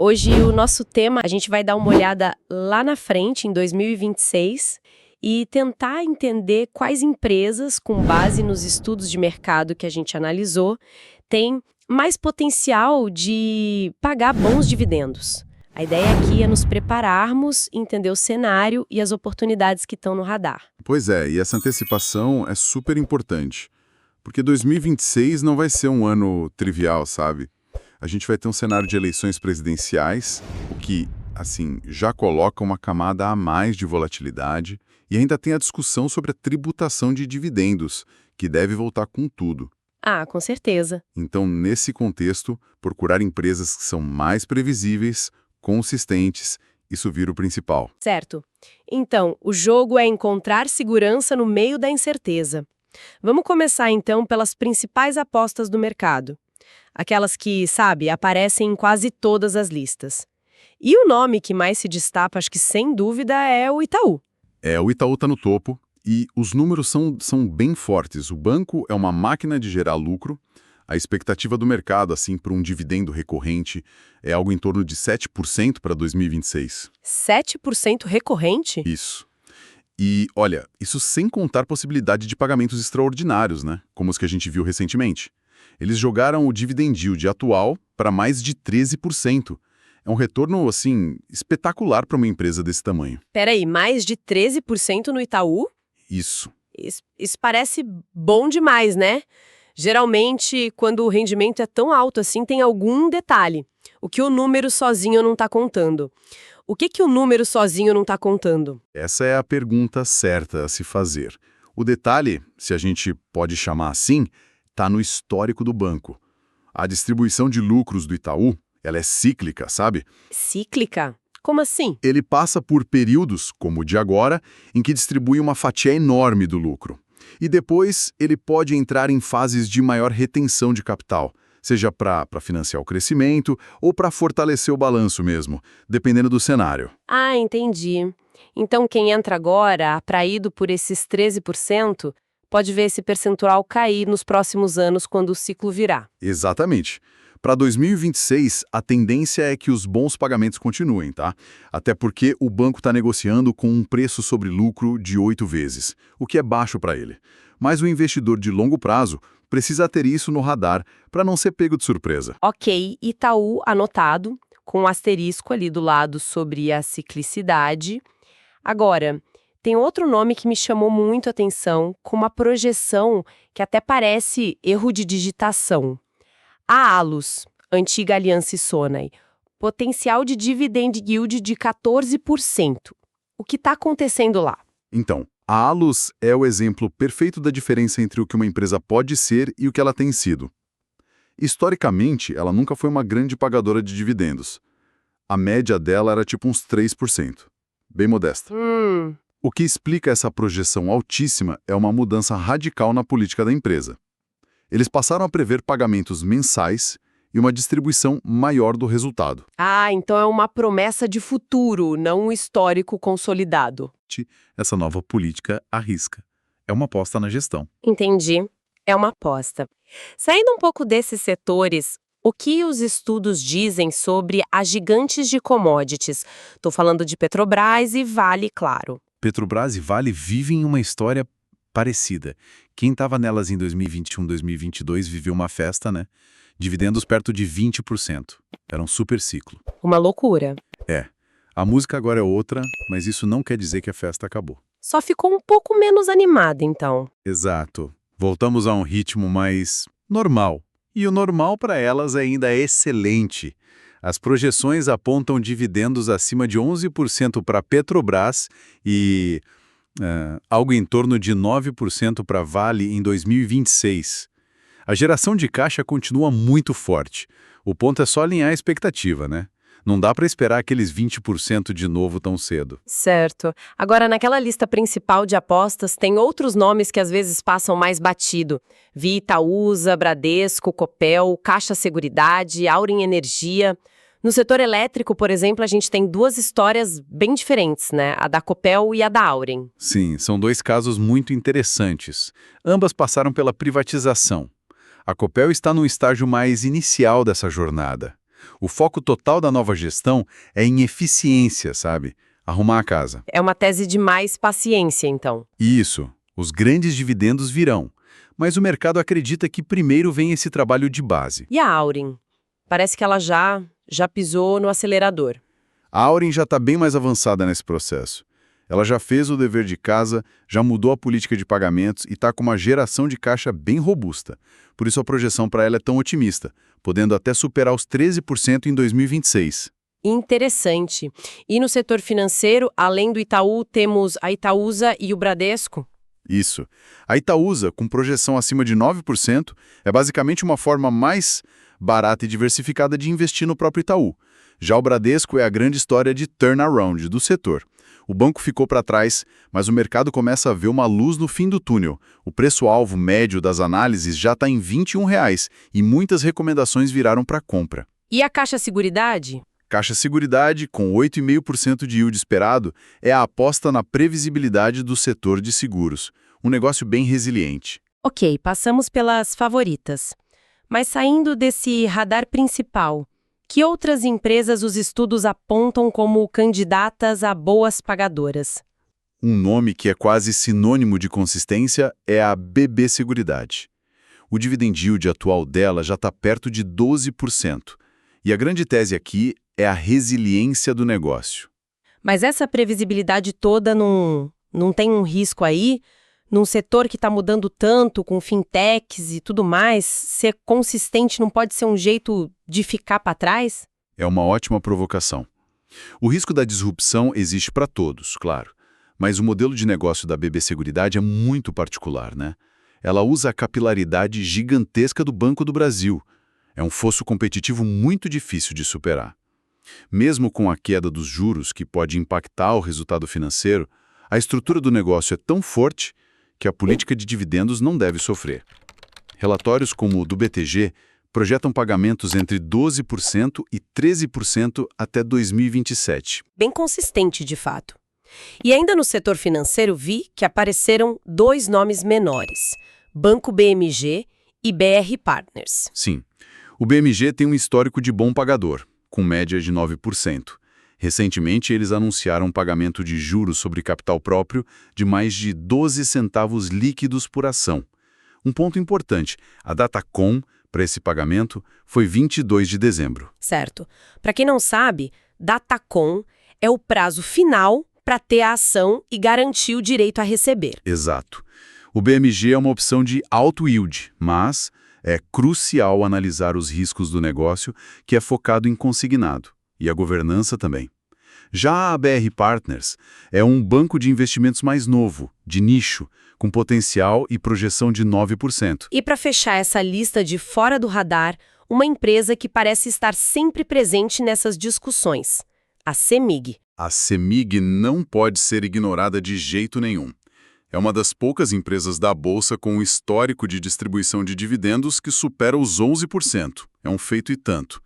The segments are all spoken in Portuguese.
Hoje o nosso tema, a gente vai dar uma olhada lá na frente, em 2026, e tentar entender quais empresas, com base nos estudos de mercado que a gente analisou, têm mais potencial de pagar bons dividendos. A ideia aqui é nos prepararmos, entender o cenário e as oportunidades que estão no radar. Pois é, e essa antecipação é super importante, porque 2026 não vai ser um ano trivial, sabe? A gente vai ter um cenário de eleições presidenciais, o que, assim, já coloca uma camada a mais de volatilidade, e ainda tem a discussão sobre a tributação de dividendos, que deve voltar com tudo. Ah, com certeza. Então, nesse contexto, procurar empresas que são mais previsíveis, consistentes, isso vira o principal. Certo. Então, o jogo é encontrar segurança no meio da incerteza. Vamos começar então pelas principais apostas do mercado. Aquelas que, sabe, aparecem em quase todas as listas. E o nome que mais se destaca, acho que sem dúvida, é o Itaú. O Itaú está no topo e os números são bem fortes. O banco é uma máquina de gerar lucro. A expectativa do mercado, assim, para um dividendo recorrente é algo em torno de 7% para 2026. 7% recorrente? Isso. E, olha, isso sem contar possibilidade de pagamentos extraordinários, né? Como os que a gente viu recentemente. Eles jogaram o dividend yield atual para mais de 13%. É um retorno, assim, espetacular para uma empresa desse tamanho. Peraí, mais de 13% no Itaú? Isso. Isso parece bom demais, né? Geralmente, quando o rendimento é tão alto assim, tem algum detalhe. O que o número sozinho não está contando. O que o número sozinho não está contando? Essa é a pergunta certa a se fazer. O detalhe, se a gente pode chamar assim, está no histórico do banco. A distribuição de lucros do Itaú, ela é cíclica, sabe? Cíclica? Como assim? Ele passa por períodos, como o de agora, em que distribui uma fatia enorme do lucro. E depois ele pode entrar em fases de maior retenção de capital, seja para financiar o crescimento ou para fortalecer o balanço mesmo, dependendo do cenário. Ah, entendi. Então quem entra agora, atraído por esses 13%, pode ver esse percentual cair nos próximos anos quando o ciclo virar. Exatamente. Para 2026, a tendência é que os bons pagamentos continuem, tá? Até porque o banco está negociando com um preço sobre lucro de 8 vezes, o que é baixo para ele. Mas o investidor de longo prazo precisa ter isso no radar para não ser pego de surpresa. Ok, Itaú anotado, com um asterisco ali do lado sobre a ciclicidade. Agora, tem outro nome que me chamou muito a atenção, com uma projeção que até parece erro de digitação. A Alus, antiga Aliança Sonae, potencial de dividend yield de 14%. O que está acontecendo lá? Então, a Alus é o exemplo perfeito da diferença entre o que uma empresa pode ser e o que ela tem sido. Historicamente, ela nunca foi uma grande pagadora de dividendos. A média dela era tipo uns 3%. Bem modesta. O que explica essa projeção altíssima é uma mudança radical na política da empresa. Eles passaram a prever pagamentos mensais e uma distribuição maior do resultado. Ah, então é uma promessa de futuro, não um histórico consolidado. Essa nova política arrisca. É uma aposta na gestão. Entendi. É uma aposta. Saindo um pouco desses setores, o que os estudos dizem sobre as gigantes de commodities? Estou falando de Petrobras e Vale, claro. Petrobras e Vale vivem uma história parecida. Quem estava nelas em 2021, 2022 viveu uma festa, né? Dividendos perto de 20%. Era um super ciclo. Uma loucura. A música agora é outra, mas isso não quer dizer que a festa acabou. Só ficou um pouco menos animada, então. Exato. Voltamos a um ritmo mais normal. E o normal para elas ainda é excelente. As projeções apontam dividendos acima de 11% para Petrobras e algo em torno de 9% para Vale em 2026. A geração de caixa continua muito forte. O ponto é só alinhar a expectativa, né? Não dá para esperar aqueles 20% de novo tão cedo. Certo. Agora, naquela lista principal de apostas, tem outros nomes que às vezes passam mais batido. Vi Itaúsa, Bradesco, Copel, Caixa Seguridade, Auren Energia. No setor elétrico, por exemplo, a gente tem duas histórias bem diferentes, né? A da Copel e a da Auren. Sim, são dois casos muito interessantes. Ambas passaram pela privatização. A Copel está no estágio mais inicial dessa jornada. O foco total da nova gestão é em eficiência, sabe? Arrumar a casa. É uma tese de mais paciência, então. Isso. Os grandes dividendos virão. Mas o mercado acredita que primeiro vem esse trabalho de base. E a Auren? Parece que ela já pisou no acelerador. A Auren já está bem mais avançada nesse processo. Ela já fez o dever de casa, já mudou a política de pagamentos e está com uma geração de caixa bem robusta. Por isso a projeção para ela é tão otimista, podendo até superar os 13% em 2026. Interessante. E no setor financeiro, além do Itaú, temos a Itaúsa e o Bradesco? Isso. A Itaúsa, com projeção acima de 9%, é basicamente uma forma mais barata e diversificada de investir no próprio Itaú. Já o Bradesco é a grande história de turnaround do setor. O banco ficou para trás, mas o mercado começa a ver uma luz no fim do túnel. O preço-alvo médio das análises já está em R$ 21 e muitas recomendações viraram para compra. E a Caixa Seguridade? Caixa Seguridade, com 8,5% de yield esperado, é a aposta na previsibilidade do setor de seguros. Um negócio bem resiliente. Ok, passamos pelas favoritas. Mas saindo desse radar principal, que outras empresas os estudos apontam como candidatas a boas pagadoras? Um nome que é quase sinônimo de consistência é a BB Seguridade. O dividend yield atual dela já está perto de 12%. E a grande tese aqui é a resiliência do negócio. Mas essa previsibilidade toda não tem um risco aí? Num setor que está mudando tanto, com fintechs e tudo mais, ser consistente não pode ser um jeito de ficar para trás? É uma ótima provocação. O risco da disrupção existe para todos, claro. Mas o modelo de negócio da BB Seguridade é muito particular, né? Ela usa a capilaridade gigantesca do Banco do Brasil. É um fosso competitivo muito difícil de superar. Mesmo com a queda dos juros, que pode impactar o resultado financeiro, a estrutura do negócio é tão forte que a política de dividendos não deve sofrer. Relatórios como o do BTG projetam pagamentos entre 12% e 13% até 2027. Bem consistente, de fato. E ainda no setor financeiro vi que apareceram dois nomes menores, Banco BMG e BR Partners. Sim, o BMG tem um histórico de bom pagador, com média de 9%. Recentemente, eles anunciaram um pagamento de juros sobre capital próprio de mais de 12 centavos líquidos por ação. Um ponto importante, a data COM para esse pagamento foi 22 de dezembro. Certo. Para quem não sabe, data COM é o prazo final para ter a ação e garantir o direito a receber. Exato. O BMG é uma opção de alto yield, mas é crucial analisar os riscos do negócio, que é focado em consignado. E a governança também. Já a BR Partners é um banco de investimentos mais novo, de nicho, com potencial e projeção de 9%. E para fechar essa lista de fora do radar, uma empresa que parece estar sempre presente nessas discussões, a CEMIG. A CEMIG não pode ser ignorada de jeito nenhum. É uma das poucas empresas da Bolsa com um histórico de distribuição de dividendos que supera os 11%. É um feito e tanto.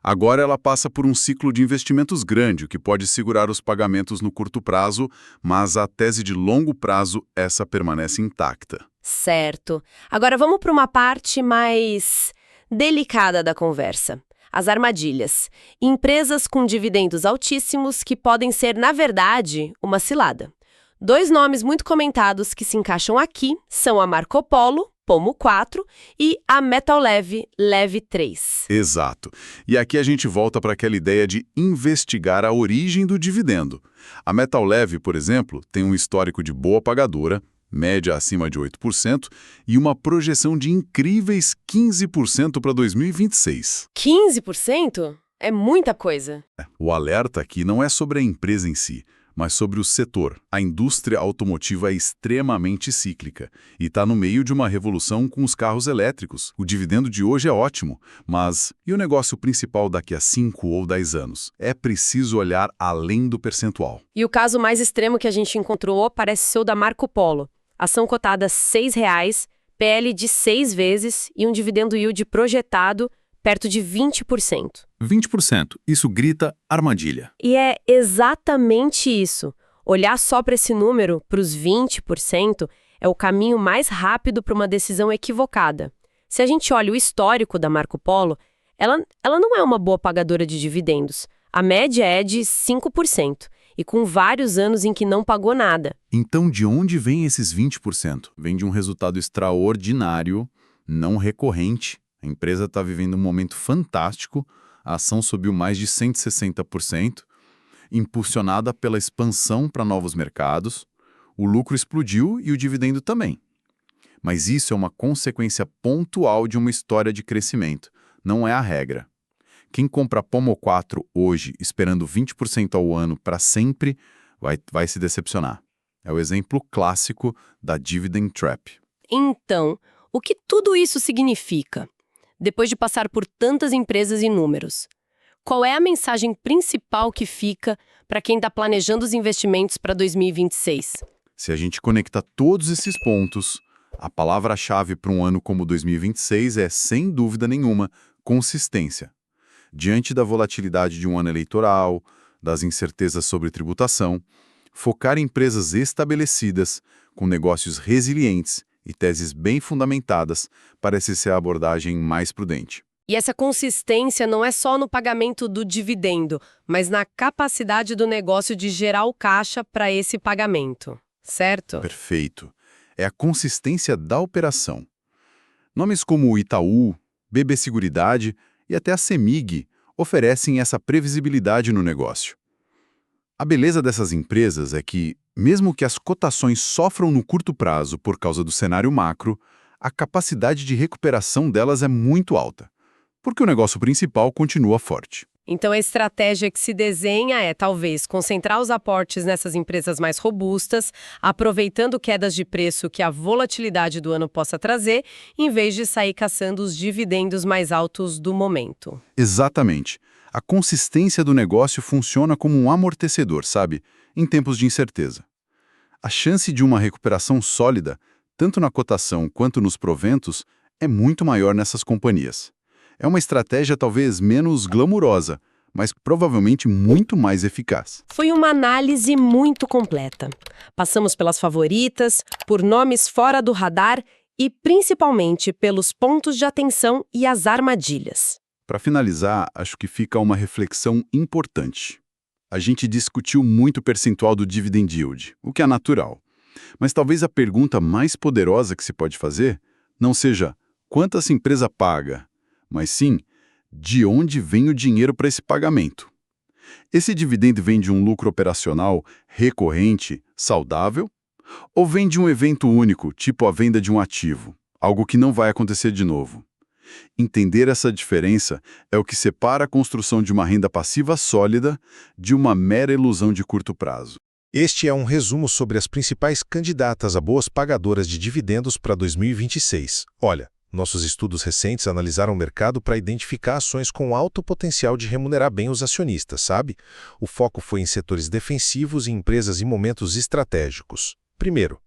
Agora ela passa por um ciclo de investimentos grande, o que pode segurar os pagamentos no curto prazo, mas a tese de longo prazo, essa permanece intacta. Certo. Agora vamos para uma parte mais delicada da conversa. As armadilhas. Empresas com dividendos altíssimos que podem ser, na verdade, uma cilada. Dois nomes muito comentados que se encaixam aqui são a Marco Polo, Pomo 4, e a Metal Leve, Leve 3. Exato. E aqui a gente volta para aquela ideia de investigar a origem do dividendo. A Metal Leve, por exemplo, tem um histórico de boa pagadora, média acima de 8%, e uma projeção de incríveis 15% para 2026. 15%? É muita coisa. O alerta aqui não é sobre a empresa em si, mas sobre o setor. A indústria automotiva é extremamente cíclica e está no meio de uma revolução com os carros elétricos. O dividendo de hoje é ótimo, mas e o negócio principal daqui a 5 ou 10 anos? É preciso olhar além do percentual. E o caso mais extremo que a gente encontrou parece ser o da Marco Polo. Ação cotada R$ 6,00, PL de 6 vezes e um dividendo yield projetado perto de 20%. 20%. Isso grita armadilha. E é exatamente isso. Olhar só para esse número, para os 20%, é o caminho mais rápido para uma decisão equivocada. Se a gente olha o histórico da Marco Polo, ela não é uma boa pagadora de dividendos. A média é de 5%, e com vários anos em que não pagou nada. Então, de onde vem esses 20%? Vem de um resultado extraordinário, não recorrente. A empresa está vivendo um momento fantástico, a ação subiu mais de 160%, impulsionada pela expansão para novos mercados, o lucro explodiu e o dividendo também. Mas isso é uma consequência pontual de uma história de crescimento, não é a regra. Quem compra Pomo 4 hoje, esperando 20% ao ano para sempre, vai se decepcionar. É o exemplo clássico da dividend trap. Então, o que tudo isso significa? Depois de passar por tantas empresas e números, qual é a mensagem principal que fica para quem está planejando os investimentos para 2026? Se a gente conecta todos esses pontos, a palavra-chave para um ano como 2026 é, sem dúvida nenhuma, consistência. Diante da volatilidade de um ano eleitoral, das incertezas sobre tributação, focar em empresas estabelecidas, com negócios resilientes e teses bem fundamentadas parece ser a abordagem mais prudente. E essa consistência não é só no pagamento do dividendo, mas na capacidade do negócio de gerar o caixa para esse pagamento, certo? Perfeito. É a consistência da operação. Nomes como o Itaú, BB Seguridade e até a CEMIG oferecem essa previsibilidade no negócio. A beleza dessas empresas é que, mesmo que as cotações sofram no curto prazo por causa do cenário macro, a capacidade de recuperação delas é muito alta, porque o negócio principal continua forte. Então a estratégia que se desenha é, talvez, concentrar os aportes nessas empresas mais robustas, aproveitando quedas de preço que a volatilidade do ano possa trazer, em vez de sair caçando os dividendos mais altos do momento. Exatamente. A consistência do negócio funciona como um amortecedor, sabe? Em tempos de incerteza. A chance de uma recuperação sólida, tanto na cotação quanto nos proventos, é muito maior nessas companhias. É uma estratégia talvez menos glamurosa, mas provavelmente muito mais eficaz. Foi uma análise muito completa. Passamos pelas favoritas, por nomes fora do radar e principalmente pelos pontos de atenção e as armadilhas. Para finalizar, acho que fica uma reflexão importante. A gente discutiu muito o percentual do dividend yield, o que é natural. Mas talvez a pergunta mais poderosa que se pode fazer não seja quanto essa empresa paga, mas sim, de onde vem o dinheiro para esse pagamento. Esse dividendo vem de um lucro operacional recorrente, saudável, ou vem de um evento único, tipo a venda de um ativo, algo que não vai acontecer de novo? Entender essa diferença é o que separa a construção de uma renda passiva sólida de uma mera ilusão de curto prazo. Este é um resumo sobre as principais candidatas a boas pagadoras de dividendos para 2026. Olha, nossos estudos recentes analisaram o mercado para identificar ações com alto potencial de remunerar bem os acionistas, sabe? O foco foi em setores defensivos e empresas em momentos estratégicos. Primeiro,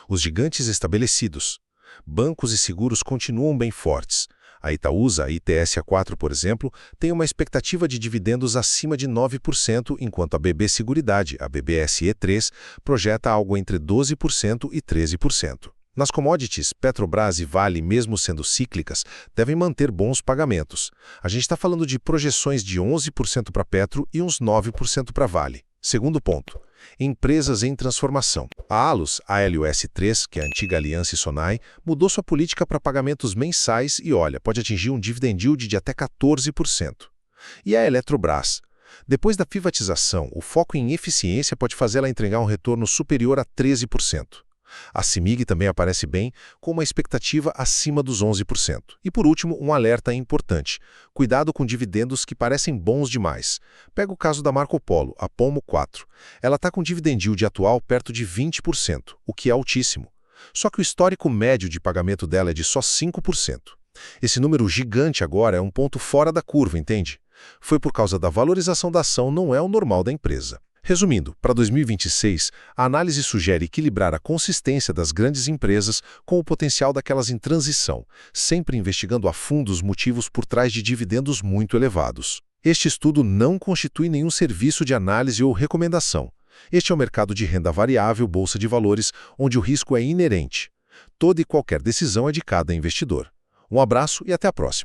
os gigantes estabelecidos. Bancos e seguros continuam bem fortes. A Itaúsa, a ITS-A4, por exemplo, tem uma expectativa de dividendos acima de 9%, enquanto a BB Seguridade, a BBSE3, projeta algo entre 12% e 13%. Nas commodities, Petrobras e Vale, mesmo sendo cíclicas, devem manter bons pagamentos. A gente está falando de projeções de 11% para Petro e uns 9% para Vale. Segundo ponto, empresas em transformação. A Alus, a ALUS3, que é a antiga Aliança e Sonai, mudou sua política para pagamentos mensais e, olha, pode atingir um dividend yield de até 14%. E a Eletrobras. Depois da privatização, o foco em eficiência pode fazer ela entregar um retorno superior a 13%. A CEMIG também aparece bem, com uma expectativa acima dos 11%. E por último, um alerta importante. Cuidado com dividendos que parecem bons demais. Pega o caso da Marco Polo, a Pomo 4. Ela está com dividend yield atual perto de 20%, o que é altíssimo. Só que o histórico médio de pagamento dela é de só 5%. Esse número gigante agora é um ponto fora da curva, entende? Foi por causa da valorização da ação, não é o normal da empresa. Resumindo, para 2026, a análise sugere equilibrar a consistência das grandes empresas com o potencial daquelas em transição, sempre investigando a fundo os motivos por trás de dividendos muito elevados. Este estudo não constitui nenhum serviço de análise ou recomendação. Este é o mercado de renda variável, bolsa de valores, onde o risco é inerente. Toda e qualquer decisão é de cada investidor. Um abraço e até a próxima.